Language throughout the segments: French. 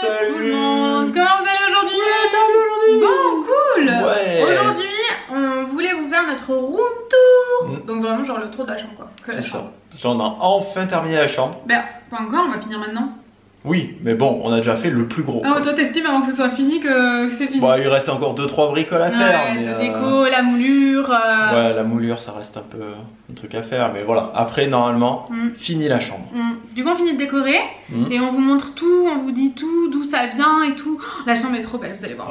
Salut tout le monde. Comment vous allez aujourd'hui? Ouais, ça va aujourd'hui. Bon, cool. Ouais. Aujourd'hui, on voulait vous faire notre room tour. Donc vraiment genre le tour de la chambre quoi. C'est ça. Parce qu'on a enfin terminé la chambre. Ben, pas encore, on va finir maintenant. Oui, mais bon, on a déjà fait le plus gros. Ah, toi t'estimes avant que ce soit fini que c'est fini? Bah, il reste encore 2-3 bricoles à faire. Ouais, Mais la déco, la moulure. Ouais, la moulure, ça reste un peu un truc à faire. Mais voilà, après, normalement, fini la chambre. Du coup, on finit de décorer et on vous montre tout, on vous dit tout, d'où ça vient et tout. La chambre est trop belle, vous allez voir.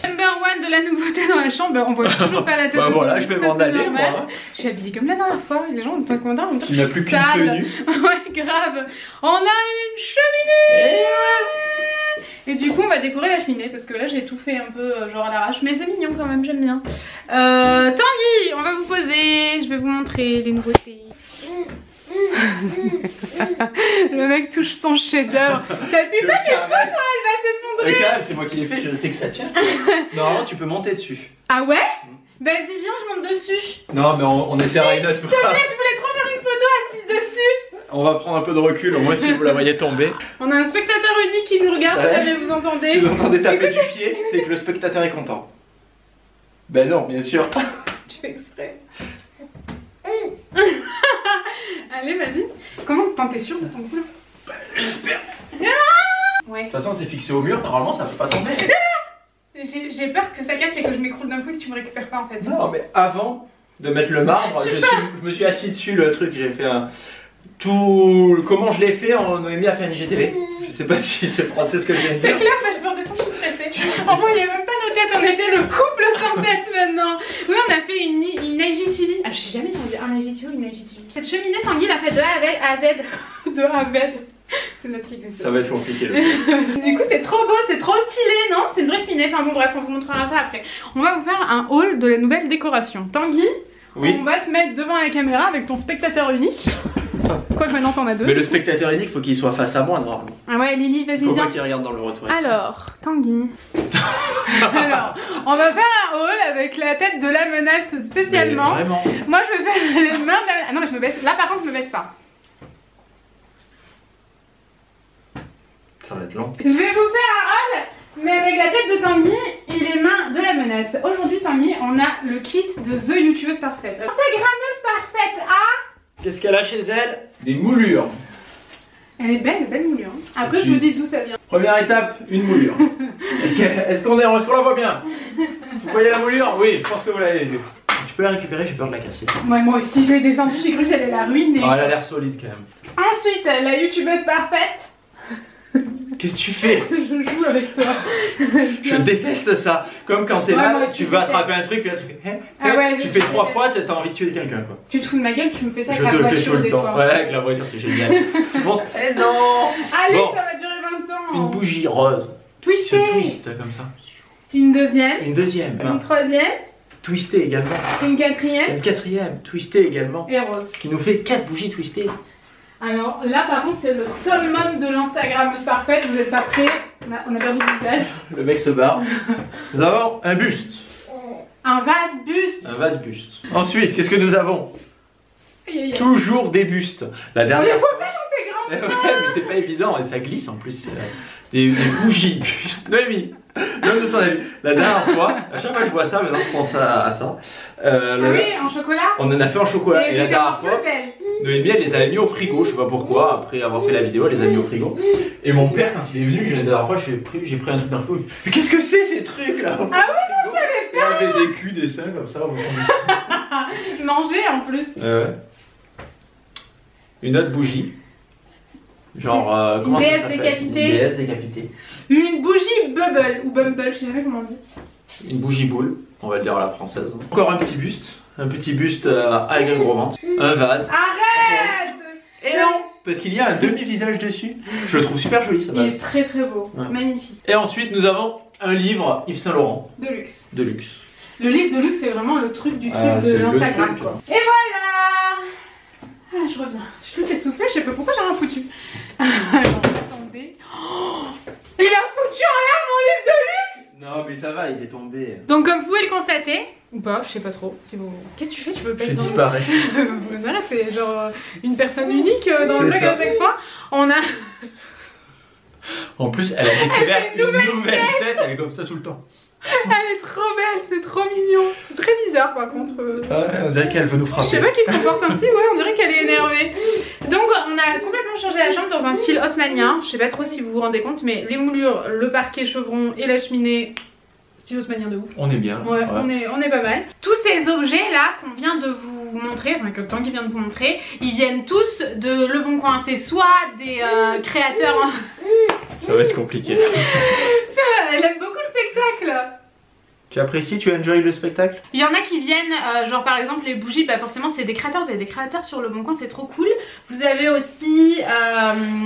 Number one de la nouveauté dans la chambre, on voit toujours pas la tête. Bah voilà, je vais m'en aller moi. Je suis habillée comme la dernière fois, les gens ont un commentaire, en même temps Tu n'as plus qu'une tenue. Ouais, grave. On a une cheminée. Et du coup on va décorer la cheminée parce que là j'ai tout fait un peu genre à l'arrache, mais c'est mignon quand même, j'aime bien. Tanguy, on va vous poser, je vais vous montrer les nouveautés. Le mec touche son chef-d'œuvre. T'appuies pas qu'elle pas, toi, elle va s'effondrer. Mais quand même, c'est moi qui l'ai fait, je sais que ça tient. Normalement tu peux monter dessus. Ah ouais? Vas-y viens, je monte dessus. Non mais on essaiera une autre fois. S'il te plaît, je voulais trop faire une photo assise dessus. On va prendre un peu de recul, au moins si vous la voyez tomber. On a un spectateur unique qui nous regarde, si jamais vous entendez. Si vous entendez taper du pied, c'est que le spectateur est content. Ben non, bien sûr. Tu fais exprès. Allez, vas-y. Comment t'es sûr de ton coup là? Bah, j'espère. Ouais. De toute façon, c'est fixé au mur, normalement ça peut pas tomber. J'ai peur que ça casse et que je m'écroule d'un coup et que tu me récupères pas en fait. Non, mais avant de mettre le marbre, je me suis assis dessus le truc, j'ai fait un... Tout... Comment je l'ai fait en Noémie a fait un IGTV. Je sais pas si c'est français ce que je viens de dire. C'est clair, moi je peux redescendre, je suis stressée. Enfin, il n'y avait même pas nos têtes, on était le couple sans tête maintenant. Oui, on a fait une IGTV. Ah, je sais jamais si on dit un IGTV ou une IGTV. Cette cheminée, Tanguy l'a fait de A à Z. De A à Z. C'est notre qui existe. Ça va être compliqué le Du coup, c'est trop beau, c'est trop stylé, non? C'est une vraie cheminée. Enfin bon, bref, on vous montrera ça après. On va vous faire un haul de la nouvelle décoration. Tanguy, oui. On va te mettre devant la caméra avec ton spectateur unique. Quoique maintenant t'en as deux. Mais le spectateur unique, faut qu'il soit face à moi normalement. Ah ouais, Lily, vas-y, faut viens. pas qu'il regarde dans le retour. Alors, Tanguy. Alors, on va faire un haul avec la tête de la menace spécialement. Mais vraiment. Moi, je vais faire les mains de la... Ah non, mais je me baisse. Là, par contre, je me baisse pas. Ça va être long. Je vais vous faire un haul, mais avec la tête de Tanguy et les mains de la menace. Aujourd'hui, Tanguy, on a le kit de The YouTubeuse Parfaite. Instagrammeuse Parfaite à... Qu'est-ce qu'elle a chez elle? Des moulures. Elle est belle moulure. Après, je vous dis d'où ça vient. Première étape, une moulure. Est-ce qu'on la voit bien? Vous voyez la moulure? Oui, je pense que vous l'avez vue. Tu peux la récupérer, j'ai peur de la casser. Ouais, moi aussi, je l'ai descendue, j'ai cru que j'allais la ruiner. Oh, elle a l'air solide quand même. Ensuite, la YouTubeuse Parfaite. Qu'est-ce que tu fais? Je joue avec toi. Je déteste ça. Comme quand t'es là, tu veux attraper un truc, puis là tu fais tu fais 3 fois, t'as envie de tuer quelqu'un quoi. Tu te fous de ma gueule, tu me fais ça avec la la voiture. Je te le fais tout le temps. Fois. Ouais, avec la voiture, c'est génial. Bon, eh non. Allez, bon. ça va durer 20 ans. Une bougie rose. Twistée. Se twist comme ça. Une deuxième. Une deuxième. Une troisième. Twistée également. Une quatrième. Une quatrième. Twistée également. Et rose. Ce qui nous fait 4 bougies twistées. Alors là par contre c'est le summum de l'Instagrammeuse Parfaite, vous êtes pas prêts? On a perdu le visage. Le mec se barre. Nous avons un buste. Un vase buste. Un vase buste. Ensuite, qu'est-ce que nous avons? Toujours des bustes. La dernière fois. On les voit pas quand t'es grande. Ouais, mais c'est pas évident et ça glisse en plus. Des bougies bustes. Noémie, donne de ton avis. La dernière fois, à chaque fois que je vois ça, maintenant je pense à ça. Ah oui, en chocolat. On en a fait en chocolat. Et la dernière fois, Noémie elle les avait mis au frigo, je sais pas pourquoi, après avoir fait la vidéo, elle les a mis au frigo. Et mon père, quand il est venu, la dernière fois, j'ai pris un truc dans le frigo. Mais qu'est-ce que c'est ces trucs là? Ah oui, non, je savais pas. Il y avait des culs, des seins comme ça. Manger en plus. Ouais. Une autre bougie. Genre, comment ça s'appelle? décapitée. Une déesse décapitée. Une bougie bubble, ou bumble, je sais jamais comment on dit. Une bougie boule, on va le dire à la française. Encore un petit buste. Un petit buste avec un gros ventre. Un vase. Arrête! Et non! Parce qu'il y a un demi-visage dessus. Je le trouve super joli ce vase. Il est très très beau, ouais. Magnifique. Et ensuite nous avons un livre Yves Saint Laurent. De luxe. De luxe. Le livre de luxe c'est vraiment le truc du truc de l'Instagram quoi. Et voilà! Ah je reviens. Je suis tout essoufflée, je sais pas pourquoi j'ai rien foutu. Attendez. Oh, il a foutu en l'air mon livre de luxe! Non mais ça va, il est tombé. Donc comme vous pouvez le constater, ou pas, je sais pas trop. Si vous... Qu'est-ce que tu fais? Tu veux pas Je disparais. C'est genre une personne unique dans le truc à chaque fois. On a... En plus, elle a découvert une nouvelle tête, elle est comme ça tout le temps. Elle est trop belle, c'est trop mignon. C'est très bizarre par contre. Ouais, on dirait qu'elle veut nous frapper. Je sais pas qui se comporte ainsi, ouais, on dirait qu'elle est énervée. Donc on a complètement changé la chambre dans un style haussmannien. Je sais pas trop si vous vous rendez compte, mais les moulures, le parquet chevron et la cheminée, style haussmannien de ouf. On est bien. Ouais, ouais. On est pas mal. Tous ces objets là qu'on vient de vous montrer, enfin que Tanguy vient de vous montrer, ils viennent tous de Le Bon Coin. C'est soit des créateurs... Ça va être compliqué. Elle aime beaucoup le spectacle. Tu apprécies, tu enjoy le spectacle? Il y en a qui viennent, genre par exemple les bougies, bah forcément c'est des créateurs, vous avez des créateurs sur Le Bon Coin, c'est trop cool. Vous avez aussi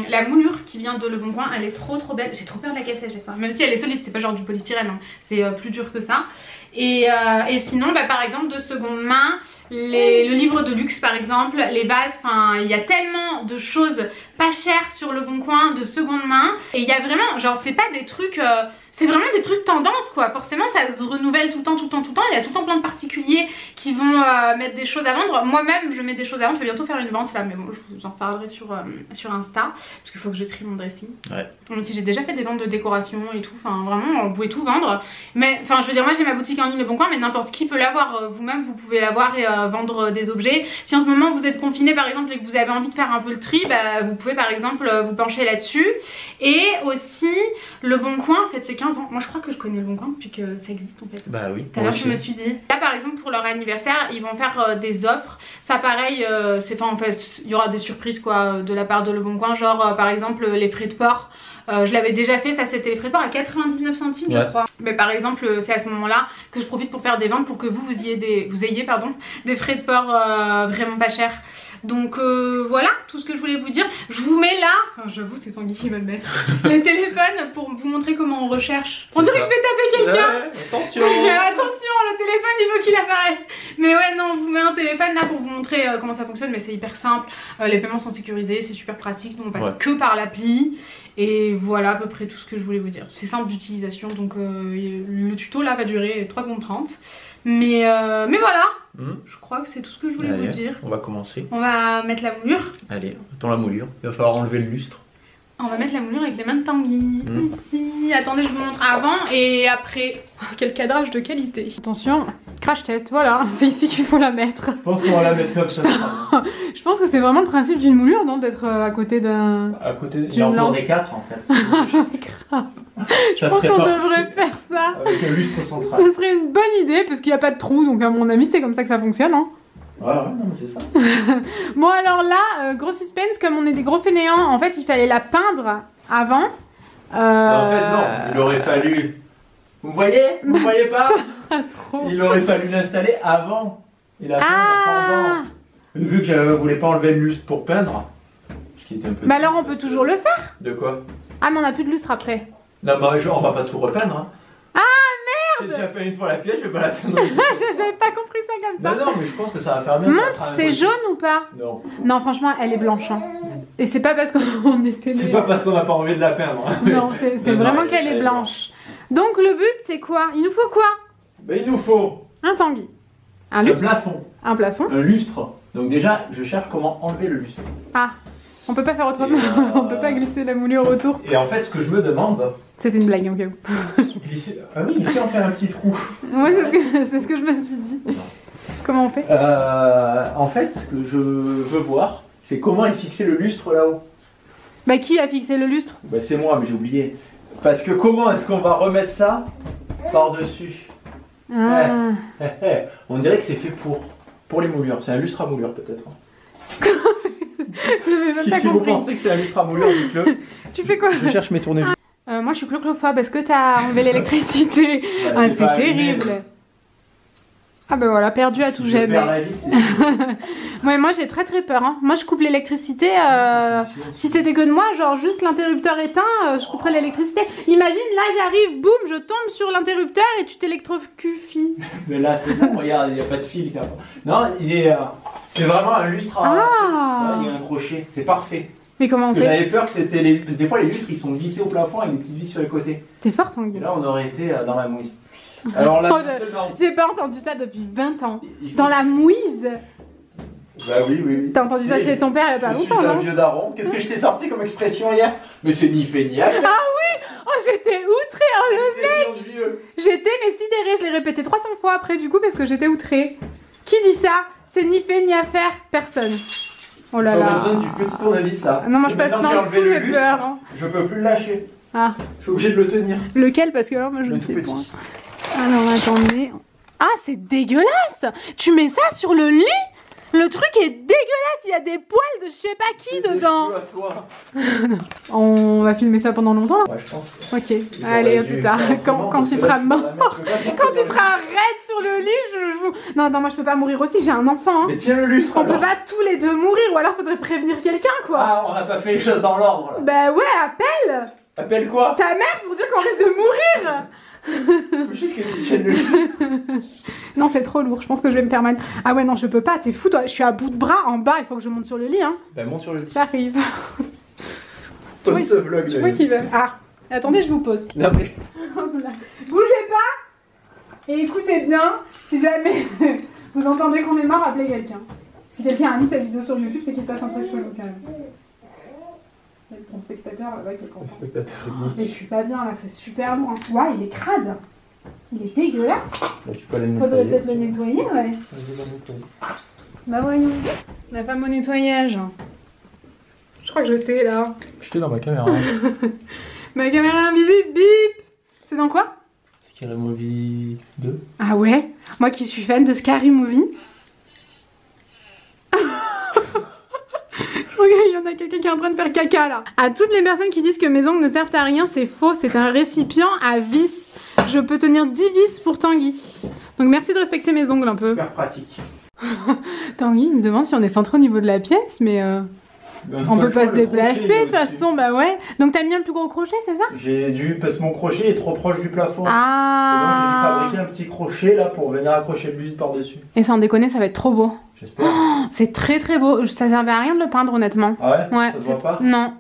la moulure qui vient de Le Bon Coin, elle est trop belle. J'ai trop peur de la casser à chaque fois, même si elle est solide, c'est pas genre du polystyrène, hein. C'est plus dur que ça. Et sinon, bah, par exemple de seconde main, le livre de luxe par exemple, les vases, enfin il y a tellement de choses pas chères sur Le Bon Coin de seconde main. Et il y a vraiment, genre c'est pas des trucs... c'est vraiment des trucs tendance quoi, forcément ça se renouvelle tout le temps, il y a tout le temps plein de particuliers qui vont mettre des choses à vendre. Moi-même je mets des choses à vendre, je vais bientôt faire une vente là, mais bon je vous en reparlerai sur Insta, parce qu'il faut que je trie mon dressing. Ouais. Même si j'ai déjà fait des ventes de décoration et tout, enfin vraiment on pouvait tout vendre. Mais enfin je veux dire, moi j'ai ma boutique en ligne Le Bon Coin, mais n'importe qui peut l'avoir, vous-même vous pouvez l'avoir et vendre des objets. Si en ce moment vous êtes confiné par exemple et que vous avez envie de faire un peu le tri, bah, vous pouvez par exemple vous pencher là-dessus. Et aussi Le Bon Coin en fait c'est 15 ans. Moi je crois que je connais Le Bon Coin depuis que ça existe en fait. Bah oui. Tout à l'heure je me suis dit. Là par exemple pour leur anniversaire ils vont faire des offres. Ça pareil c'est en fait il y aura des surprises quoi de la part de Le Bon Coin. Genre par exemple les frais de port. Je l'avais déjà fait, ça c'était les frais de port à 99 centimes je crois. Mais par exemple c'est à ce moment là que je profite pour faire des ventes pour que vous ayez des frais de port vraiment pas chers. Donc voilà tout ce que je voulais vous dire. Je vous mets là, enfin, j'avoue c'est Tanguy qui va le mettre, le téléphone pour vous montrer comment on recherche. On dirait que je vais taper quelqu'un. Ouais, attention. Attention, le téléphone il faut qu'il apparaisse. Mais ouais non, on vous met un téléphone là pour vous montrer comment ça fonctionne, mais c'est hyper simple. Les paiements sont sécurisés, c'est super pratique, donc on passe que par l'appli. Et voilà à peu près tout ce que je voulais vous dire. C'est simple d'utilisation, donc le tuto là va durer 3 secondes 30. Mais voilà, je crois que c'est tout ce que je voulais vous dire. On va commencer. On va mettre la moulure. Allez, attends la moulure. Il va falloir enlever le lustre. On va mettre la moulure avec les mains de Tanguy. Ici, attendez, je vous montre avant et après. Oh, quel cadrage de qualité. Attention, crash test, voilà, c'est ici qu'il faut la mettre. Je pense qu'on va la mettre comme ça. Je pense que c'est vraiment le principe d'une moulure, non? D'être à côté d'un... À côté, il en faudrait 4 en fait. Grave. Je pense qu'on devrait faire ça. Avec un lustre central. Ça serait une bonne idée parce qu'il n'y a pas de trou, donc à mon avis c'est comme ça que ça fonctionne, hein. Ouais, non, mais c'est ça. Bon, alors là, gros suspense, comme on est des gros fainéants, en fait, il fallait la peindre avant. En fait, non, il aurait fallu. Vous voyez? Vous voyez pas? Trop. Il aurait fallu l'installer avant. Et la peindre pendant. Vu que je voulais pas enlever le lustre pour peindre. Ce qui était un peu. Bah, alors on peut toujours le faire. De quoi? Ah, mais on a plus de lustre après. Non, bah, on va pas tout repeindre. Hein. Ah, merde! J'ai déjà peint une fois la pièce, je vais pas la peindre. J'avais pas compris ça comme ça. Non, mais je pense que ça va faire bien. Montre, c'est jaune ou pas? Non. Non, franchement, elle est blanche. Hein. Et c'est pas parce qu'on est fainéant. C'est pas parce qu'on n'a pas envie de la peindre. Hein. Non, c'est vraiment qu'elle est blanche. Donc le but, c'est quoi? Il nous faut quoi? Ben, il nous faut un Tanguy. Un lustre. Un plafond. Un plafond. Un lustre. Donc déjà, je cherche comment enlever le lustre. Ah, on peut pas faire autrement. On peut pas glisser la moulure autour. Et en fait, ce que je me demande... C'était une blague, en cas où. Glisser... Ah oui, ici on fait un petit trou. Ouais, c'est ce que je me suis dit. Comment on fait? En fait, ce que je veux voir, c'est comment est fixé le lustre là-haut. Bah, qui a fixé le lustre? Bah, c'est moi, mais j'ai oublié. Parce que comment est-ce qu'on va remettre ça par-dessus? Ah. On dirait que c'est fait pour les moulures. C'est un lustre à moulure peut-être. Si vous pensez que c'est un lustre à moulure, dites-le. Tu fais quoi? Je cherche mes tournevis. Moi je suis cloclophobe, est-ce que t'as enlevé l'électricité? Ah, c'est terrible. Ah bah voilà, perdu à tout jamais. Ouais, moi j'ai très peur. Hein. Moi je coupe l'électricité. Si c'était que de moi, genre juste l'interrupteur éteint, je couperais l'électricité. Imagine, là j'arrive, boum, je tombe sur l'interrupteur et tu t'électrocues. Mais là c'est bon, regarde, il n'y a pas de fil. Non, c'est vraiment un lustre à... Ah. Il y a un crochet, c'est parfait. Mais comment on fait? J'avais peur que c'était des fois les lustres ils sont vissés au plafond avec des petites vis sur les côtés. T'es fort Tanguy. Là on aurait été dans la mouise. Alors là, j'ai pas entendu ça depuis 20 ans. Dans la mouise. Bah oui. T'as entendu ça chez ton père il y a pas longtemps, Je suis un non? vieux daron. Qu'est-ce que je t'ai sorti comme expression hier? Mais c'est ni fait ni à faire. Ah oui! Oh, j'étais outrée! Oh, le mec! Expression de vieux. J'étais mais sidérée, je l'ai répété 300 fois après du coup parce que j'étais outrée. Qui dit ça? C'est ni fait ni à faire, personne. Oh là J'aurais là. besoin du petit tournevis là. Non, moi je passe Maintenant que par j'ai dessous, enlevé le j'ai lustre, peur. Hein. Je peux plus le lâcher. Ah, Je suis obligé de le tenir. lequel? Parce que là, moi je Le ne tout sais petit. pas. Alors attendez. Ah, c'est dégueulasse! Tu mets ça sur le lit? Le truc est dégueulasse, il y a des poils de je sais pas qui dedans. À toi. On va filmer ça pendant longtemps là? Ouais, je pense. Ok, allez, à plus tard. Quand il sera mort. Quand il sera raide sur le lit, je vous... Non, moi je peux pas mourir aussi, j'ai un enfant. Hein. Mais tiens le lustre. On peut pas tous les deux mourir, ou alors faudrait prévenir quelqu'un quoi. Ah, on n'a pas fait les choses dans l'ordre là. Bah ouais, appelle Appelle quoi? ta mère pour dire qu'on risque de mourir. Faut juste que tu tiennes le lustre. Non, c'est trop lourd, je pense que je vais me faire mal. Ah ouais, non, je peux pas, t'es fou toi, je suis à bout de bras en bas, il faut que je monte sur le lit hein. Bah monte sur le lustre. J'arrive. Pose ce vlog. Tu vois qui veut. Ah, attendez, je vous pose. Non mais... Bougez pas et écoutez bien, si jamais vous entendez qu'on est mort, appelez quelqu'un. Si quelqu'un a mis cette vidéo sur YouTube, c'est qu'il se passe un truc chelou quand même. Il y a ton spectateur là-bas qui est content. Mais je suis pas bien là, c'est super lourd. Hein. Ouais, il est crade. Il est dégueulasse. Bah, tu peux aller le Faudrait nettoyer. peut-être le nettoyer, ouais. Bah voyons. La femme au nettoyage. Je crois que je t'ai là. J'étais dans ma caméra. Ma caméra invisible, bip. C'est dans quoi? Scary Movie 2. Ah ouais? Moi qui suis fan de Scary Movie. Regarde, il y en a quelqu'un qui est en train de faire caca là. À toutes les personnes qui disent que mes ongles ne servent à rien, c'est faux. C'est un récipient à vis. Je peux tenir 10 vis pour Tanguy. Donc merci de respecter mes ongles un peu. Super pratique. Tanguy me demande si on est centré au niveau de la pièce, mais on peut pas se déplacer de toute façon, bah ouais. Donc t'as mis un plus gros crochet, c'est ça? J'ai dû, parce que mon crochet est trop proche du plafond. Ah. Et donc j'ai dû fabriquer un petit crochet là pour venir accrocher le buste par-dessus. Et sans déconner, ça va être trop beau. J'espère. Oh, c'est très très beau. Ça servait à rien de le peindre honnêtement. Ah ouais? Ouais, Ça se voit pas? non.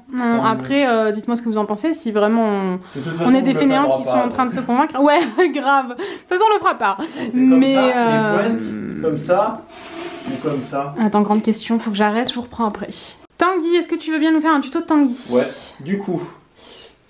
Après, dites-moi ce que vous en pensez. Si vraiment De toute façon, on est des vous le fainéants peindra qui pas, sont en train de se convaincre. Ouais, grave. De toute façon, on le fera pas. On fait Mais comme ça, les pointes, comme ça, ou comme ça. Attends, grande question, faut que j'arrête, je vous reprends après. Tanguy, est-ce que tu veux bien nous faire un tuto de Tanguy? Ouais, du coup,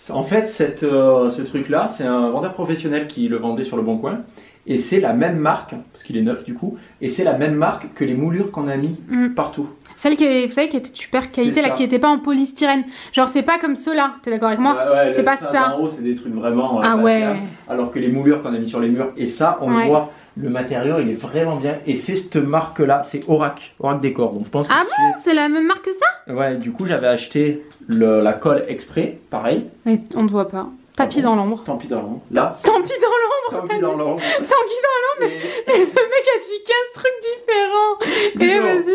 en fait, ce truc-là, c'est un vendeur professionnel qui le vendait sur le Bon Coin. Et c'est la même marque, parce qu'il est neuf du coup, et c'est la même marque que les moulures qu'on a mis partout. Celle qui est, vous savez, qui était de super qualité, là, ça. qui était pas en polystyrène. Genre, c'est pas comme ceux-là, t'es d'accord avec moi? Ouais, c'est pas ça. En haut, c'est des trucs vraiment. Ah bas de ouais. gamme. Alors que les moulures qu'on a mis sur les murs, et ça, on le voit, le matériau, il est vraiment bien. Et c'est cette marque-là, c'est Orac Décor. Donc je pense que Ah bon? C'est la même marque que ça? Ouais, du coup, j'avais acheté la colle exprès, pareil. Mais on ne voit pas. Tapis dans l'ombre. Tant pis dans l'ombre. Là, Tant pis dans l'ombre. tant pis dans l'ombre. Tanguy dans l'ombre. Et- Et le mec a dit 15 trucs différents. Et Non. vas-y.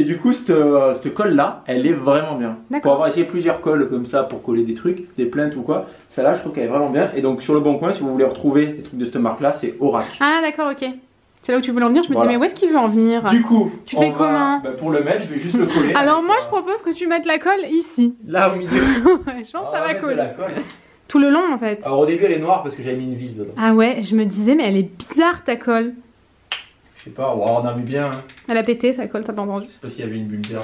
Et du coup, cette colle-là, elle est vraiment bien. D'accord. Pour avoir essayé plusieurs colles comme ça pour coller des trucs, des plaintes ou quoi, celle-là, je trouve qu'elle est vraiment bien. Et donc, sur le Bon Coin, si vous voulez retrouver des trucs de cette marque-là, c'est Orac. Ah d'accord, ok. C'est là où tu voulais en venir. Je me Voilà. disais, mais où est-ce qu'il veut en venir? Du coup, Tu fais comment pour le mettre, je vais juste le coller. Alors avec, moi, je propose que tu mettes la colle ici. là au milieu. Ouais, je pense que ça On va mettre de coller. la colle. Tout le long, en fait. Alors au début, elle est noire parce que j'avais mis une vis dedans. Ah ouais, je me disais, mais elle est bizarre, ta colle. Je sais pas, on a mis bien. Hein. Elle a pété, ta colle, t'as pas entendu. C'est parce qu'il y avait une bulle d'air.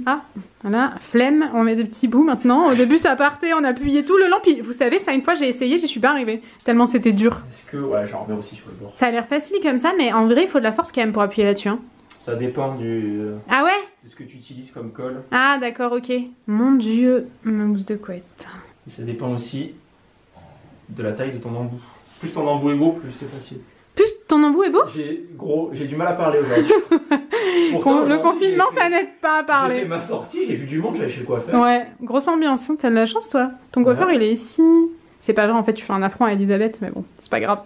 Ah, voilà, flemme, on met des petits bouts maintenant. Au début, ça partait, on appuyait tout le long. Puis, vous savez, ça, une fois, j'ai essayé, j'y suis pas arrivée. Tellement c'était dur. Est-ce que, ouais, j'en remets aussi sur le bord. Ça a l'air facile comme ça, mais en vrai, il faut de la force quand même pour appuyer là-dessus. Hein. Ça dépend Ah ouais? de ce que tu utilises comme colle. Ah d'accord, ok. Mon dieu, ma mousse de couette. Et ça dépend aussi de la taille de ton embout. Plus ton embout est gros, plus c'est facile. Plus ton embout est beau? J'ai du mal à parler aujourd'hui. Pourtant, Le aujourd'hui, confinement, j'ai fait- ça n'aide pas à J'ai fait parler. ma sortie, j'ai vu du monde, j'allais chez le coiffeur. Ouais, grosse ambiance, hein. T'as de la chance toi. Ton coiffeur Ouais. il est ici. C'est pas vrai, en fait, tu fais un affront à Elisabeth, mais bon, c'est pas grave.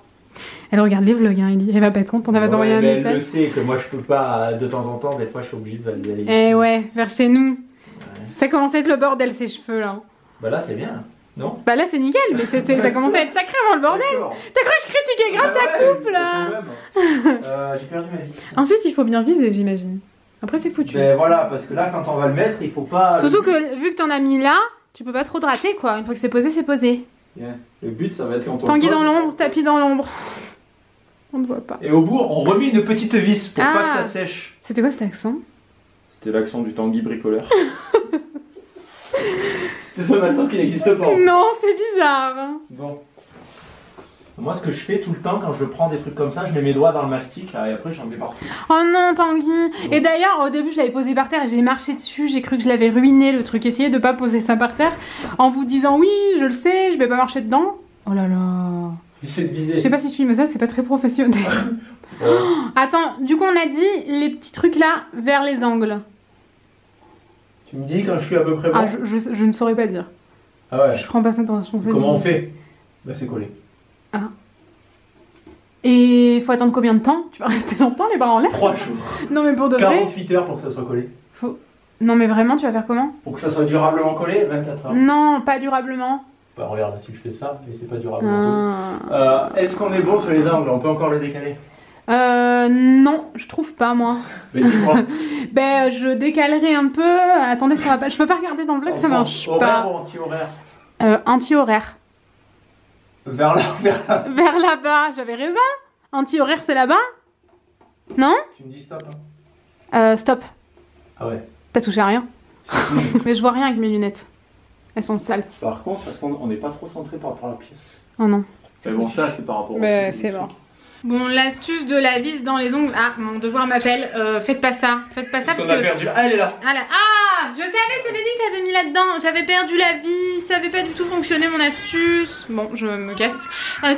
Elle regarde les vlogs, hein, Ellie. Elle va pas être contente, elle va t'envoyer un mais elle le message. sait que moi je peux pas, de temps en temps, des fois je suis obligé d'aller ici. Eh ouais, vers chez nous. Ouais. Ça commence à être le bordel, ces cheveux là. Bah là c'est bien, non? Bah là, c'est nickel, mais ça commence à être sacrément le bordel. D'accord. T'as cru que je critiquais grave ta coupe là? Quand même. J'ai perdu ma vis. Ensuite, il faut bien viser, j'imagine. Après, c'est foutu. Ben voilà, parce que là quand on va le mettre, il faut pas. Surtout que vu que t'en as mis là, tu peux pas trop te rater quoi. Une fois que c'est posé, c'est posé. Bien. Le but ça va être quand on. Tanguy le dans pose. l'ombre, tapis dans l'ombre. On ne voit pas. Et au bout, on remet une petite vis pour pas Ah. que ça sèche. C'était quoi cet accent? C'était l'accent du Tanguy bricoleur. C'était son accent qui n'existe pas. Non, c'est bizarre. Bon. Moi, ce que je fais tout le temps quand je prends des trucs comme ça, je mets mes doigts dans le mastic là, et après j'en mets partout. Oh non, Tanguy. Et d'ailleurs, au début, je l'avais posé par terre et j'ai marché dessus. J'ai cru que je l'avais ruiné le truc. Essayez de pas poser ça par terre en vous disant oui, je le sais, je vais pas marcher dedans. Oh là là. J'essaie de viser. Je sais pas si je suis, mais ça, c'est pas très professionnel. Attends, du coup, on a dit les petits trucs là vers les angles. Tu me dis quand je suis à peu près bon. Ah, je ne saurais pas dire. Ah ouais. Je prends pas cette responsabilité. Comment on fait? Bah, c'est collé. Ah. Et faut attendre combien de temps? Tu vas rester longtemps les bras en l'air? 3 jours. Non mais pour de vrai. 48 heures pour que ça soit collé. Non mais vraiment, tu vas faire comment? Pour que ça soit durablement collé, 24 heures. Non, pas durablement. Bah regarde, si je fais ça, et c'est pas durablement collé. Est-ce qu'on est bon sur les angles? On peut encore le décaler? Non, je trouve pas moi. Mais dis-moi. Ben je décalerai un peu. Attendez, ça va pas. Je peux pas regarder dans le vlog, ça marche horaire pas. Ou anti-horaire? Anti-horaire. Vers là. Vers là-bas, j'avais raison. Anti-horaire, c'est là-bas? Non? Tu me dis stop. Stop. Ah ouais. T'as touché à rien? Mais je vois rien avec mes lunettes. Elles sont sales. Par contre, parce qu'on n'est pas trop centré par rapport à la pièce. Oh non. Mais bon, ça, c'est par rapport au. Mais c'est bon. Bon, l'astuce de la vis dans les ongles. Ah, mon devoir m'appelle. Faites pas ça. Faites pas ça parce qu'on a perdu. Ah, elle est là. Ah, je savais, je t'avais dit que t'avais mis là-dedans. J'avais perdu la vis. Ça avait pas du tout fonctionné mon astuce. Bon, je me casse.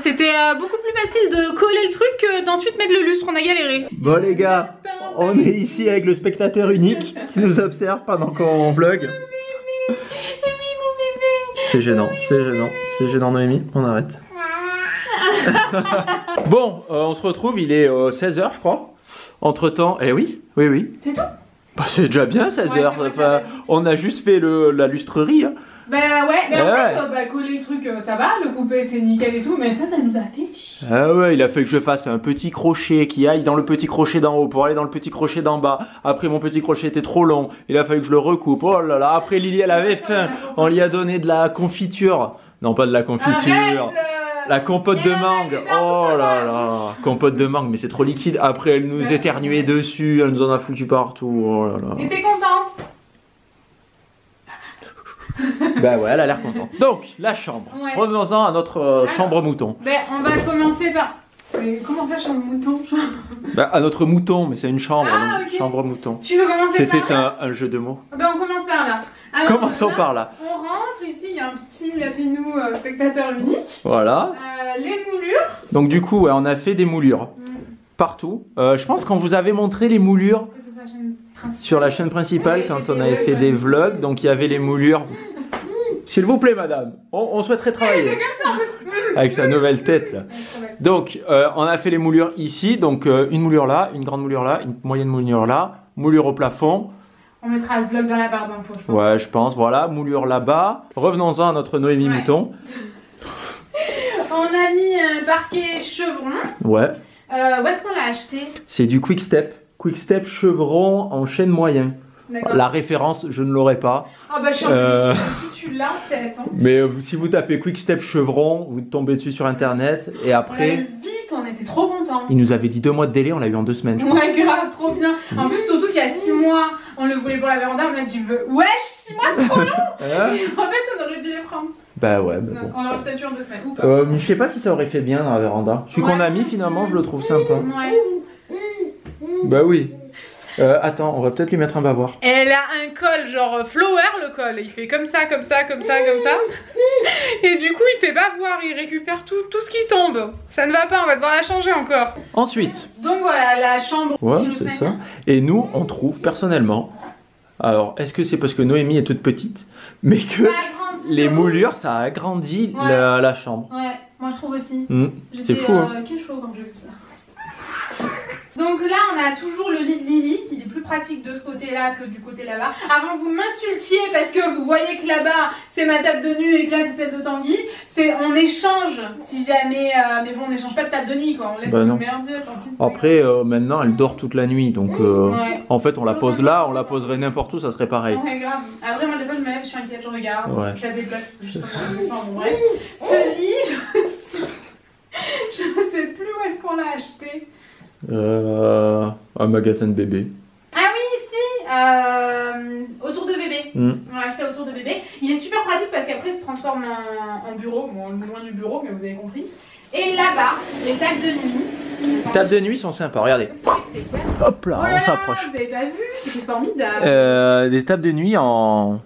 C'était beaucoup plus facile de coller le truc que d'ensuite mettre le lustre. On a galéré. Bon, les gars, on est ici avec le spectateur unique qui nous observe pendant qu'on vlog. C'est gênant, c'est gênant Noémie, on arrête. Bon, on se retrouve, il est 16h je crois. Entre temps, oui. C'est tout? Bah, c'est déjà bien 16h, ouais, enfin, on a juste fait la lustrerie. Hein. Bah ouais, mais en fait, coller le truc ça va, le couper c'est nickel et tout, mais ça nous a fait chier. Ah ouais, il a fait que je fasse un petit crochet qui aille dans le petit crochet d'en haut pour aller dans le petit crochet d'en bas. Après mon petit crochet était trop long, il a fallu que je le recoupe. Oh là là, après Lily elle avait faim, on lui a donné de la confiture. Non pas de la confiture. Arrête, la compote de mangue. Oh là là, compote de mangue, mais c'est trop liquide. Après elle nous éternuait dessus, elle nous en a foutu partout. Oh là là. Et t'es contente? Bah ouais, elle a l'air contente. Donc, la chambre. Ouais. Revenons-en à notre chambre mouton. Ben, on va commencer par... Mais comment on fait chambre mouton? Bah, à notre mouton, mais c'est une chambre. Ah, donc, okay. Chambre mouton. Tu veux commencer par là? C'était un jeu de mots. Ben, on commence par là. Alors, commençons par là. On rentre ici, il y a un petit lapin-nous spectateur unique. Voilà. Les moulures. Donc du coup, ouais, on a fait des moulures. Partout. Je pense qu'on vous avait montré les moulures sur la chaîne principale quand on avait fait des vlogs. Donc il y avait les moulures. S'il vous plaît, madame, on souhaiterait travailler. Comme ça, en plus. Avec sa nouvelle tête là. Donc on a fait les moulures ici. Donc une moulure là, une grande moulure là, une moyenne moulure là, moulure au plafond. On mettra le vlog dans la barre d'infos, je pense. Ouais, je pense. Voilà, moulure là-bas. Revenons-en à notre Noémie Mouton. On a mis un parquet chevron. Ouais. Où est-ce qu'on l'a acheté? C'est du Quick Step. Quick Step chevron en chêne moyen. La référence, je ne l'aurai pas. Ah bah je suis en dessus, tu l'as en tête. Hein. Mais si vous tapez Quick Step chevron, vous tombez dessus sur internet. Et après. On l'a eu vite, on était trop contents. Il nous avait dit 2 mois de délai, on l'a eu en 2 semaines. Je crois. Ouais, grave, trop bien. En plus, surtout qu'il y a 6 mois, on le voulait pour la véranda, on a dit wesh, 6 mois c'est trop long. Et en fait, on aurait dû les prendre. Bah ouais, bah bon. On l'aurait peut-être eu en 2 semaines ou pas. Mais je sais pas si ça aurait fait bien dans la véranda. Celui qu'on a mis finalement, je le trouve sympa. Ouais. Bah oui. Attends, on va peut-être lui mettre un bavoir. Elle a un col genre flower le col, il fait comme ça, comme ça, comme ça, comme ça. Et du coup il fait bavoir, il récupère tout ce qui tombe. Ça ne va pas, on va devoir la changer encore. Ensuite. Donc voilà la chambre. Ouais, c'est ça. Et nous on trouve personnellement, alors est-ce que c'est parce que Noémie est toute petite, mais que les moulures ça a agrandi la chambre. Ouais, moi je trouve aussi. C'est fou hein. Quel chaud quand j'ai vu ça. Donc là on a toujours le lit de Lily qui est plus pratique de ce côté là que du côté là-bas. Avant que vous m'insultiez parce que vous voyez que là-bas c'est ma table de nuit et que là c'est celle de Tanguy, on échange si jamais, mais bon on n'échange pas de table de nuit quoi, on laisse nous merder. Après maintenant elle dort toute la nuit donc en fait on la pose là, on la poserait n'importe où, ça serait pareil. Ouais grave. Après moi des fois je me lève, je suis inquiète, je regarde, je la déplace parce que je sens que bon, bref. Ce lit, je sais plus où est-ce qu'on l'a acheté. Un magasin de bébé. Ah oui, ici On l'a acheté autour de bébé. Il est super pratique parce qu'après il se transforme en bureau. Bon, loin du bureau, mais vous avez compris. Et là-bas, les tables de nuit. Les tables de nuit sont sympas, regardez. Hop là, on s'approche. Vous avez pas vu? C'est formidable. Des tables de nuit en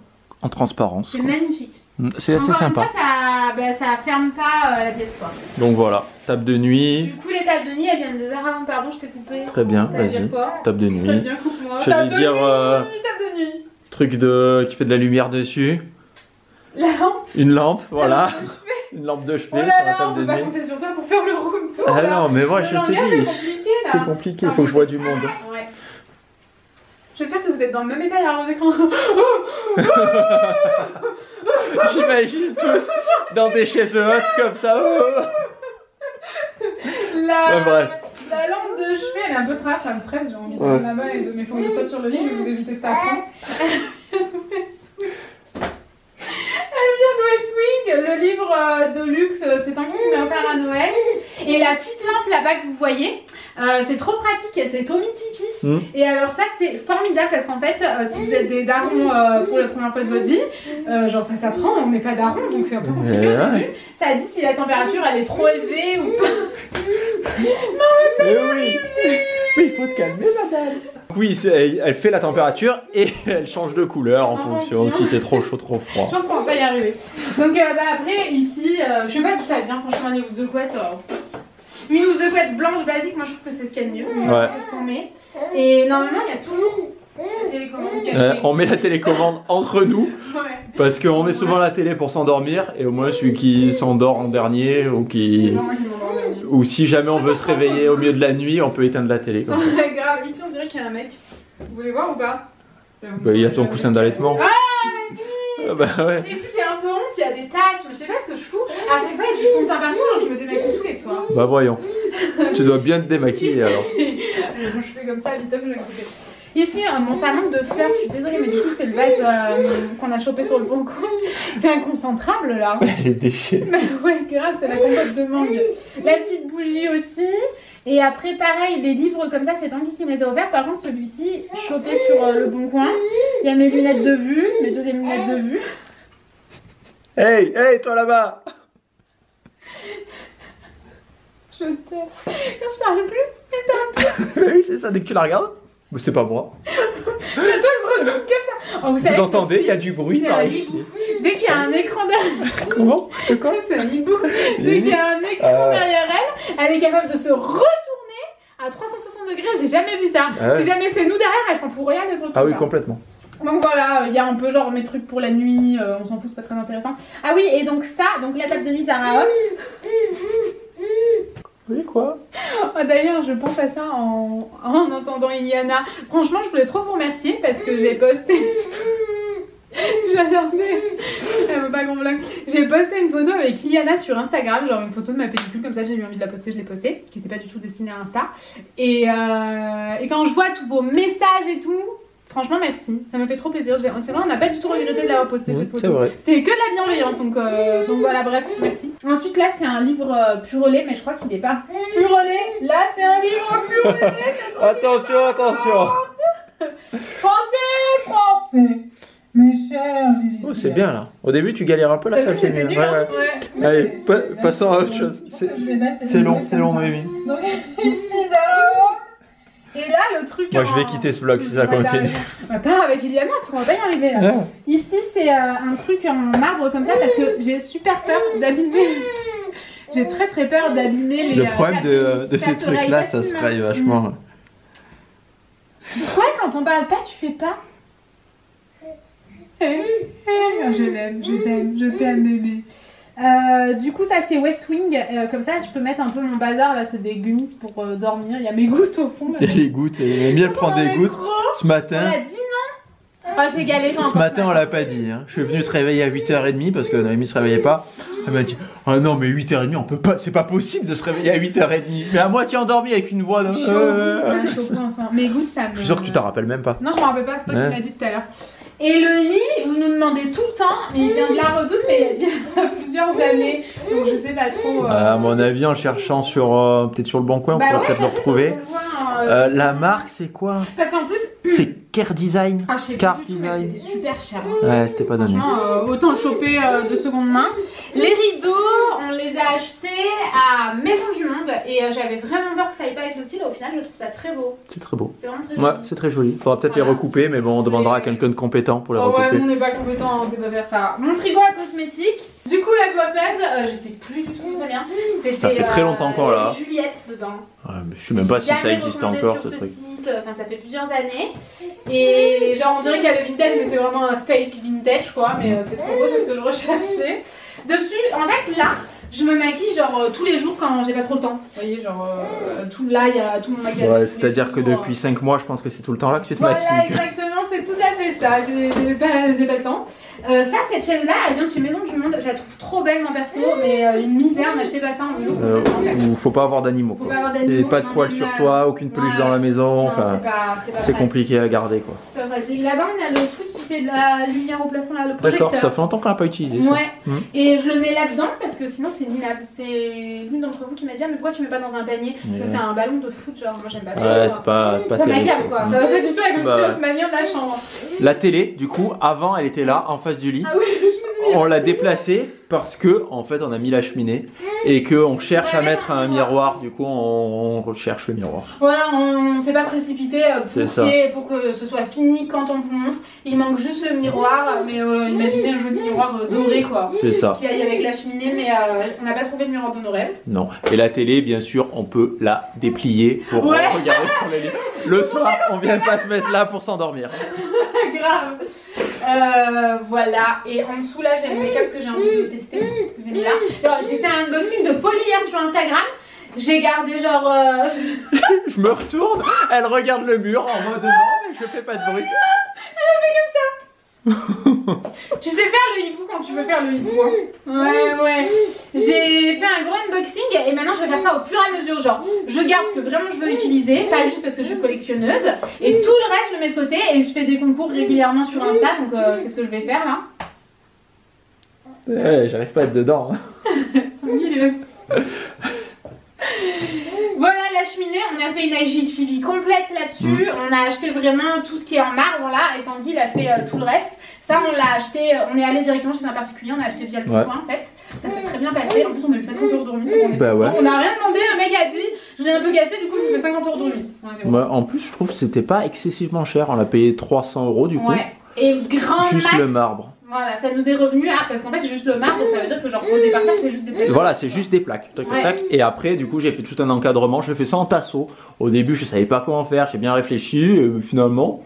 transparence. C'est magnifique. C'est assez sympa. Ça ferme pas la pièce quoi. Donc voilà, table de nuit. Du coup les tables de nuit elles viennent de Zara. Pardon, je t'ai coupé. Très bien, vas-y. Table de nuit. Très bien, coupe-moi. Je vais dire table de nuit. Truc qui fait de la lumière dessus. La lampe. Une lampe, voilà. Une lampe de chevet sur la table de nuit. On peut pas compter sur toi pour faire le room tour. Ah non, mais moi je te dis. C'est compliqué, il faut que je vois du monde. Ouais. J'espère que vous êtes dans le même état derrière vos écrans. J'imagine tous dans des chaises hautes comme ça. Bref. La lampe de chevet, elle est un peu travers, ça me stresse. J'ai envie de mettre la main et de mes fonds de saute sur le lit. Je vais vous éviter cet après. Elle vient de Westwing, le livre de luxe, c'est un qui m'a offert à Noël. Et la petite lampe là-bas que vous voyez, c'est trop pratique, c'est Tommy Tipeee. Et alors ça c'est formidable parce qu'en fait, si vous êtes des darons pour la première fois de votre vie, genre ça s'apprend, on n'est pas darons donc c'est un peu compliqué au début. Ça dit si la température elle est trop élevée ou pas. Oui, il faut te calmer madame. Oui, elle fait la température et elle change de couleur en fonction si c'est trop chaud, trop froid. Je pense qu'on va pas y arriver. Donc après ici, je sais pas d'où ça vient, franchement une housse de couette. Une housse de couette blanche basique, moi je trouve que c'est ce qu'il y a de mieux. C'est ce qu'on met. Et normalement il y a toujours la télécommande cachée. On met la télécommande entre nous. Parce qu'on met souvent la télé pour s'endormir et au moins celui qui s'endort en dernier ou qui... Ou si jamais on veut se réveiller au milieu de la nuit, on peut éteindre la télé. Comme ça. Grave, ici on dirait qu'il y a un mec. Vous voulez voir ou pas? Il y a ton coussin d'allaitement. Ah, bah ouais. Et si j'ai un peu honte, il y a des taches, mais je sais pas ce que je fous. À chaque fois, il y a du fond de teint partout, donc je me démaquille tous les soirs. Bah voyons. Tu dois bien te démaquiller alors. Je fais comme ça, vite, je vais coucher. Ici, bon, ça manque de fleurs, je suis désolée, mais du coup, c'est le vase qu'on a chopé sur le bon coin. C'est inconcentrable là. Les déchets. Mais ouais, grave, c'est la compote de mangue. La petite bougie aussi. Et après, pareil, des livres comme ça, c'est Tanguy qui me les a offerts. Par contre, celui-ci, chopé sur le bon coin. Il y a mes lunettes de vue, mes deuxièmes lunettes de vue. Hey, toi là-bas. Je t'aime. Quand je parle plus, elle parle plus. Oui, c'est ça, dès que tu la regardes. Mais c'est pas moi. Toi, elle se retourne comme ça. Oh, vous entendez, il y a du bruit par ici. Dès qu'il y a un écran derrière... Comment? C'est un hibou. Dès qu'il y a un écran derrière elle est capable de se retourner à 360 degrés. J'ai jamais vu ça. Si jamais c'est nous derrière, elle s'en fout rien, elle se retourne. Ah oui, complètement. Donc voilà, il y a un peu genre mes trucs pour la nuit, on s'en fout, c'est pas très intéressant. Ah oui, et donc ça, donc la table de nuit Zara Home. Oui, quoi? Oh, d'ailleurs, je pense à ça en entendant Iliana. Franchement, je voulais trop vous remercier parce que j'ai posté... J'adore, elle veut pas qu'on blague. J'ai posté une photo avec Iliana sur Instagram, genre une photo de ma pellicule, comme ça j'ai eu envie de la poster, je l'ai postée, qui n'était pas du tout destinée à Insta. Et quand je vois tous vos messages et tout... Franchement merci, ça me fait trop plaisir. C'est vrai, on n'a pas du tout regretté de l'avoir posté cette photo. C'était que de la bienveillance, donc voilà, bref, merci. Ensuite là c'est un livre Purelé, mais je crois qu'il n'est pas Purelé. Là c'est un livre Purelé. Attention. Français. Mes chers. Oh c'est bien là. Au début tu galères un peu, là ça c'est mieux. Ouais. Allez, passons à autre chose. C'est long, Noémie. Donc ici Zara. Et là, le truc. Moi, je vais quitter ce vlog si ça continue. On va pas avec Iliana parce qu'on va pas y arriver là. Ici, c'est un truc en marbre comme ça parce que j'ai super peur d'abîmer. J'ai très peur d'abîmer les. Le problème de ces trucs-là, ça se raye vachement. Pourquoi, quand on parle pas, tu fais pas? Je t'aime, bébé. Du coup ça c'est Westwing, comme ça je peux mettre un peu mon bazar là, c'est des gummies pour dormir, il y a mes gouttes au fond. Il y a les gouttes, Noémie elle prend des gouttes. Ce matin... On l'a dit non? Oh, j'ai galéré encore. Ce matin on l'a pas dit, hein. Je suis venu te réveiller à 8h30 parce que Noémie se réveillait pas. Elle m'a dit oh non mais 8h30 on peut pas, c'est pas possible de se réveiller à 8h30. Mais à moitié endormi avec une voix de... Mes gouttes ça me... Je suis sûr que tu t'en rappelles même pas. Non je m'en rappelle pas, c'est toi qui me l'as dit tout à l'heure. Et le lit, vous nous demandez tout le temps, mais il vient de la Redoute, mais il y a plusieurs années, donc je sais pas trop. À mon avis, en cherchant sur peut-être sur le bon coin, on pourra peut-être le retrouver. La marque, c'est quoi? Parce qu'en plus, c'est Care Design. Ah, je sais Car pas du tout, Design. mais c'était super cher. Ouais, c'était pas donné. Franchement, autant le choper de seconde main. Les rideaux, on les a achetés à Maison du Monde et j'avais vraiment peur que ça aille pas avec le style. Au final, je trouve ça très beau. C'est très beau. C'est vraiment très Ouais, joli. c'est très joli. Faudra peut-être Voilà. les recouper, mais bon, on demandera à quelqu'un de compétent pour les Oh ouais, recouper. nous, on n'est pas compétent, on sait pas faire ça. Mon frigo à cosmétiques. Du coup, la coiffeuse, je sais plus du tout d'où ça vient. Ça fait très longtemps qu'on l'a. Juliette dedans. Ouais, mais je sais même pas si ça Jamais existe recommandé encore sur ce ce truc. site. Enfin, ça fait plusieurs années. Et genre, on dirait qu'il y a le vintage, mais c'est vraiment un fake vintage quoi. Mais c'est trop beau, c'est ce que je recherchais. Dessus, en fait, là, je me maquille genre tous les jours quand j'ai pas trop le temps. Vous voyez, genre tout là, il y a tout mon maquillage. Ouais, c'est-à-dire que depuis 5 mois, je pense que c'est tout le temps là que tu te Voilà, maquilles. exactement, c'est tout à fait ça. J'ai pas le temps. Ça, cette chaise-là, elle vient de chez Maison du Monde. Je la trouve trop belle, moi perso, mais une misère, n'achetez pas ça en Europe, ça c'est l'enfer. Ou faut pas avoir d'animaux. Faut quoi. pas avoir d'animaux. Et pas de non, poils même sur là- toi, aucune peluche dans la maison. Non, Enfin, c'est pas c'est pratique. compliqué à garder quoi. C'est pas pratique. Là-bas, on a le truc qui fait de la lumière au plafond, là, le projecteur. D'accord, ça fait longtemps qu'on l'a pas utilisé. Ça. Ouais, et je le mets là-dedans parce que sinon c'est minable. C'est l'une d'entre vous qui m'a dit ah, mais pourquoi tu mets pas dans un panier? Parce que c'est un ballon de foot, genre moi j'aime pas trop. Ouais, quoi. c'est pas C'est pas terrible. maquillable quoi, ça va pas du tout avec le Bah, style ouais. haussmannien de la chambre. La télé, du coup, avant, elle était là, en face du lit. Ah oui, je me dis. On l'a déplacée parce que, en fait, on a mis la cheminée et qu'on cherche à mettre un miroir. Du coup, on recherche le miroir. Voilà, on s'est pas précipité C'est ça. pour que ce soit fini quand on vous montre. Il manque juste le miroir, mais imaginez un joli miroir doré quoi. C'est ça. Qui aille avec la cheminée, mais on n'a pas trouvé le miroir de nos rêves. Non. Et la télé, bien sûr, on peut la déplier pour Ouais. regarder sur le lit. Le soir, on vient pas se mettre là pour s'endormir. Grave. Voilà, et en dessous là j'ai le make-up que j'ai envie de tester, que j'ai mis là. Alors, j'ai fait un unboxing de folie hier sur Instagram. J'ai gardé genre. Je me retourne, elle regarde le mur en mode non, mais je fais pas de bruit. Tu sais faire le hibou quand tu veux faire le hibou. Hein. Ouais. J'ai fait un gros unboxing et maintenant je vais faire ça au fur et à mesure. Genre, je garde ce que vraiment je veux utiliser, pas juste parce que je suis collectionneuse. Et tout le reste, je le mets de côté et je fais des concours régulièrement sur Insta. Donc, c'est ce que je vais faire là. Ouais, j'arrive pas à être dedans. Il est là. Voilà la cheminée, on a fait une IGTV complète là-dessus. On a acheté vraiment tout ce qui est en marbre là et Tanguy il a fait tout le reste. Ça on l'a acheté, on est allé directement chez un particulier, on a acheté via le bon coin en fait. Ça s'est très bien passé, en plus on a eu 50 € de remise. Bah ouais. On a rien demandé, le mec a dit je l'ai un peu cassé, du coup je vous fais 50 € de remise. On était bon. Bah, en plus, je trouve que c'était pas excessivement cher. On l'a payé 300 € du coup. Ouais, et grand Juste max. le marbre. Voilà, ça nous est revenu parce qu'en fait c'est juste le marbre, ça veut dire que genre posé par terre c'est juste des plaques. Voilà, c'est juste des plaques. Tac, tac, Ouais. tac. Et après, du coup, j'ai fait tout un encadrement. Je fais ça en tasseau. Au début, je savais pas comment faire. J'ai bien réfléchi. Et finalement,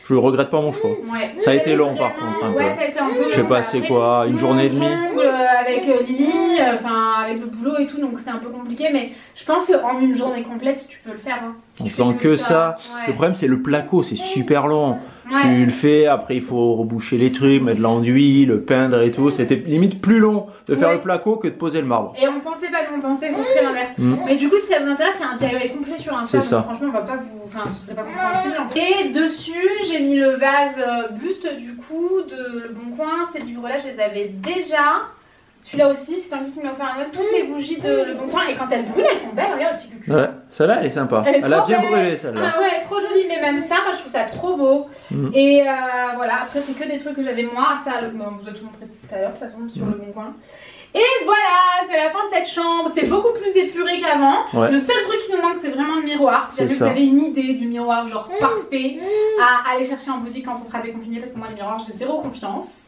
je regrette pas mon choix. Ouais. Ça a été long, par contre, un peu. Ouais, ça a été un peu long. Je sais pas, c'est Après, quoi, une nous, journée et demie. On jongle avec Lily, enfin avec le boulot et tout, donc c'était un peu compliqué. Mais je pense qu'en une journée complète, tu peux le faire. Hein, si En tu faisant fais que ça. Ouais. Le problème, c'est le placo. C'est super long. Ouais. Tu le fais, après il faut reboucher les trucs, mettre de l'enduit, le peindre et tout. C'était limite plus long de faire Ouais. le placo que de poser le marbre. Et on pensait pas, nous on pensait que ce serait l'inverse. Mais du coup, si ça vous intéresse, il y a un DIY complet sur Insta. C'est ça. Donc franchement, on va pas vous. Enfin, ce serait pas compréhensible. Et dessus, j'ai mis le vase buste du coup de Le Bon Coin. Ces livres-là, je les avais déjà. Celui-là aussi, c'est un truc qui m'a offert à Noël. Toutes les bougies de Le Bon Coin. Et quand elles brûlent, elles sont belles. Regarde le petit cucu. Ouais, celle-là elle est sympa. Elle est Elle a trop bien belle. brûlé celle-là. Ah ouais, trop jolie, mais même ça, moi je trouve ça trop beau. Et voilà, après c'est que des trucs que j'avais moi. Ça, bon, vous ai tout montré tout à l'heure, de toute façon, sur Le Bon Coin. Et voilà, c'est la fin de cette chambre. C'est beaucoup plus épuré qu'avant. Ouais. Le seul truc qui nous manque, c'est vraiment le miroir. Si jamais C'est vous ça. avez une idée du miroir, genre parfait, à aller chercher en boutique quand on sera déconfiné, parce que moi, les miroirs, j'ai zéro confiance.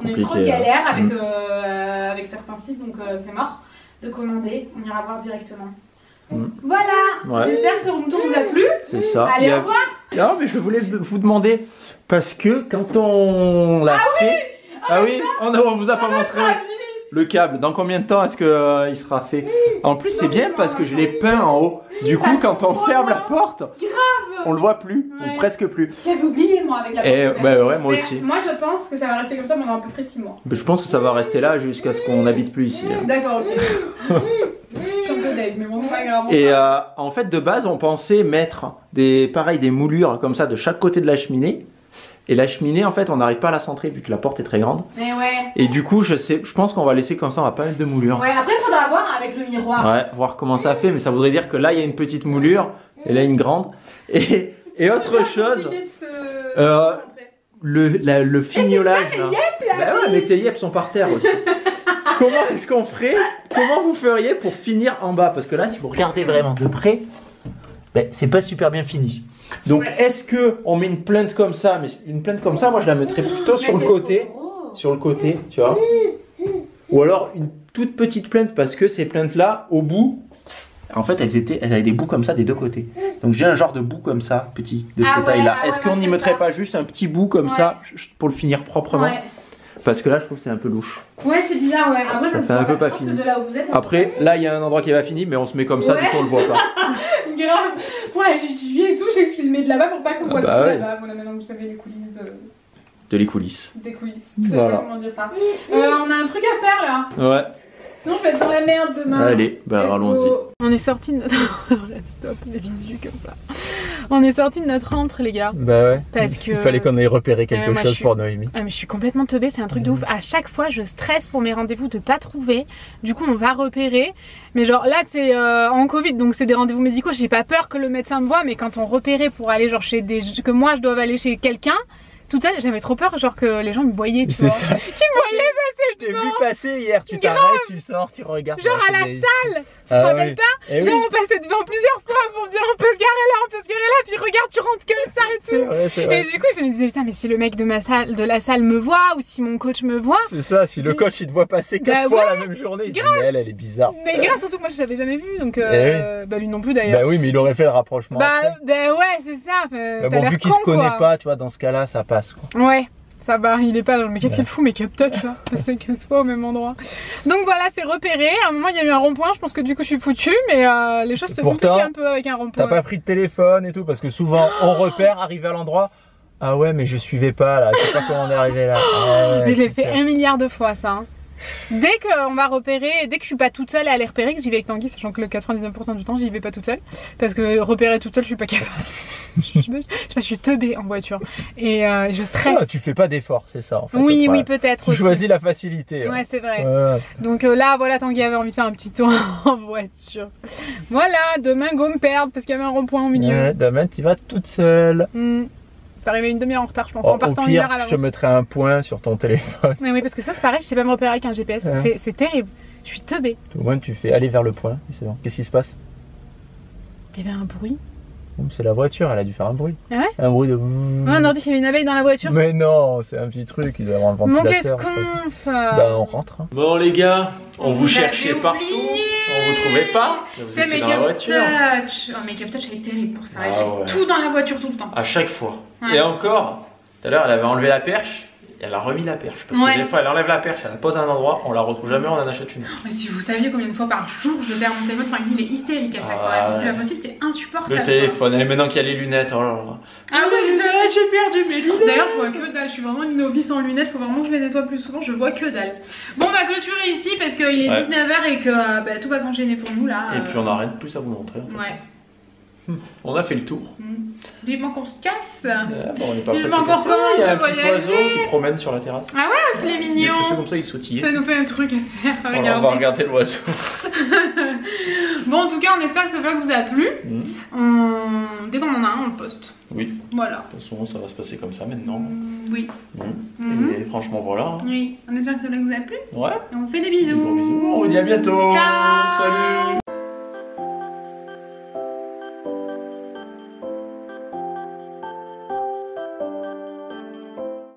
On a eu trop de Compliqué, galères avec certains sites, donc c'est mort de commander. On ira voir directement. Voilà, Ouais. j'espère que ce room tour vous a plu. C'est ça. Allez, Il y a- au revoir. Non, mais je voulais vous demander, parce que quand on l'a fait. Ah oui, on vous a pas montré le câble. Dans combien de temps est-ce que il sera fait? En plus, c'est bien parce que je l'ai peint en haut. Du coup, quand on ferme la porte, on le voit plus, Ouais. ou presque plus. J'avais oublié moi avec la porte Et ouverte. bah ouais, moi Mais aussi. Moi je pense que ça va rester comme ça pendant à peu près 6 mois. Je pense que ça va rester là jusqu'à ce qu'on n'habite plus ici. Hein. D'accord, ok. Je suis un peu deg, mais bon, c'est pas grave. Et en fait, de base, on pensait mettre des moulures comme ça de chaque côté de la cheminée. Et la cheminée, en fait, on n'arrive pas à la centrer vu que la porte est très grande. Mais ouais. Et du coup, je pense qu'on va laisser comme ça, on va pas mettre de moulure. Ouais, après il faudra voir avec le miroir. Ouais, voir comment ça fait, mais ça voudrait dire que là, il y a une petite moulure et là, une grande. Et autre chose. C'est compliqué de Le fignolage là. Bah ouais, mais tes yep sont par terre aussi. Comment est-ce qu'on ferait? Comment vous feriez pour finir en bas? Parce que là, si vous regardez vraiment de près, ben, c'est pas super bien fini. Donc, est-ce que on met une plainte comme ça? Mais une plainte comme ça, moi, je la mettrais plutôt sur le côté. Sur le côté, tu vois. Ou alors une toute petite plainte parce que ces plaintes-là, au bout, en fait, elles avaient des bouts comme ça des deux côtés. Donc j'ai un genre de bout comme ça, petit, de cette taille-là. Est-ce qu'on n'y mettrait pas juste un petit bout comme ça pour le finir proprement? Parce que là, je trouve que c'est un peu louche. Ouais, c'est bizarre, ouais. Après, ça fait un peu pas fini. De là où vous êtes, après, là, il y a un endroit qui est pas fini, mais on se met comme ça, du coup, on le voit pas. Grave. Pour la JTV et tout, j'ai filmé de là-bas pour pas qu'on voit tout là-bas. Voilà, maintenant vous savez les coulisses de les coulisses. Des coulisses. Vous savez pas comment dire ça. On a un truc à faire là. Ouais. Sinon je vais être dans la merde demain. Allez, bah allons-y. On est sorti de notre... Stop, les visus comme ça. On est sorti de notre rentre les gars. Bah ouais. Parce que... Il fallait qu'on ait repéré quelque chose pour Noémie. Ah mais je suis complètement teubée, c'est un truc de ouf. À chaque fois je stresse pour mes rendez-vous de pas trouver. Du coup on va repérer. Mais genre là c'est en Covid donc c'est des rendez-vous médicaux. J'ai pas peur que le médecin me voie. Mais quand on repérait pour aller genre chez des... que moi je dois aller chez quelqu'un. Toute seule, j'avais trop peur, genre que les gens me voyaient, tu vois. C'est ça. Qui me voyaient passer. Je t'ai vu passer hier, tu t'arrêtes, tu sors, tu regardes. Genre à la salle, tu te rappelles pas? Genre on passait devant plusieurs fois pour me dire on peut se garer là, on peut se garer là, puis regarde, tu rentres comme ça et tout. C'est vrai. Et du coup, je me disais putain, mais si le mec de la salle me voit ou si mon coach me voit. C'est ça, si le coach il te voit passer 4 fois la même journée, il se dit mais elle est bizarre. Mais grave, surtout que moi je l'avais jamais vu, donc bah lui non plus d'ailleurs. Bah oui, mais il aurait fait le rapprochement. Bah ouais, c'est ça. Mais bon, vu qu'il te connaît pas, tu vois, dans ce cas-là, ça passe quoi. Ouais, ça va, il est pas là. Mais qu'est-ce qu'il fout, mais cap-touch là, passer 15 fois au même endroit. Donc voilà, c'est repéré. À un moment, il y a eu un rond-point. Je pense que du coup, je suis foutue, mais les choses se compliquent un peu avec un rond-point. T'as pas pris de téléphone et tout, parce que souvent, on repère, arrivé à l'endroit. Ah ouais, mais je suivais pas là, je sais pas comment on est arrivé là. Mais je l'ai fait 1 milliard de fois ça. Hein. Dès qu'on va repérer, dès que je suis pas toute seule à aller repérer, que j'y vais avec Tanguy, sachant que le 99% du temps j'y vais pas toute seule, parce que repérer toute seule je suis pas capable. je sais pas, je suis teubée en voiture et je stresse. Ah, tu fais pas d'efforts, c'est ça en fait. Oui, oui, peut-être. Tu choisis la facilité. Ouais, c'est vrai. Donc là, voilà, Tanguy avait envie de faire un petit tour en voiture. Voilà, demain go me perdre parce qu'il y avait un rond-point au milieu. Ouais, demain tu vas toute seule. Je vais arriver une demi-heure en retard, je pense, en partant au pire, 1 heure à l'avance. Je te mettrai un point sur ton téléphone. Oui, parce que ça, c'est pareil, je sais pas me repérer avec un GPS. C'est terrible. Je suis teubée. Au moins, tu fais aller vers le point. C'est bon. Qu'est-ce qui se passe? Il y avait un bruit. C'est la voiture, elle a dû faire un bruit. Ah ouais? Un bruit de... Ouais, on aurait dit qu'il y avait une abeille dans la voiture. Mais non, c'est un petit truc, il doit avoir un ventilateur. Bon, qu'est-ce qu'on fait? Bah, on rentre. Hein. Bon, les gars, on vous cherchait partout. On vous trouvait pas. C'est Make-up Touch. Oh, Make-up Touch, elle est terrible pour ça. Elle laisse tout dans la voiture tout le temps. À chaque fois. Et encore, tout à l'heure, elle avait enlevé la perche. Elle a remis la perche. Parce que des fois, elle enlève la perche, elle la pose à un endroit, on la retrouve jamais, on en achète une. Mais si vous saviez combien de fois par jour je perds mon téléphone, il est hystérique à chaque fois. C'est pas possible, t'es insupportable. Le téléphone, et maintenant qu'il y a les lunettes, oh là là. Ah oui, lunettes, j'ai perdu mes lunettes. D'ailleurs, je vois que dalle, je suis vraiment une novice en lunettes, faut vraiment que je les nettoie plus souvent, je vois que dalle. Bon, on va cloturer ici parce qu'il est 19h et que tout va s'enchaîner pour nous là. Et puis on a rien de plus à vous montrer. Ouais. On a fait le tour. Vivement qu'on se casse. Bon, on est pas prêt de se encore casser. Il y a un petit oiseau qui promène sur la terrasse. Ah ouais, il est mignon. Il est comme ça, il sautille. Ça nous fait un truc à faire. On va regarder l'oiseau. Bon, en tout cas, on espère que ce vlog vous a plu. Dès qu'on en a un, on le poste. Oui. Voilà. De toute façon, ça va se passer comme ça maintenant. Oui. Et franchement, voilà. Oui, on espère que ce vlog vous a plu. Ouais. Et on vous fait des bisous. Bisous. On vous dit à bientôt. Ciao. Salut.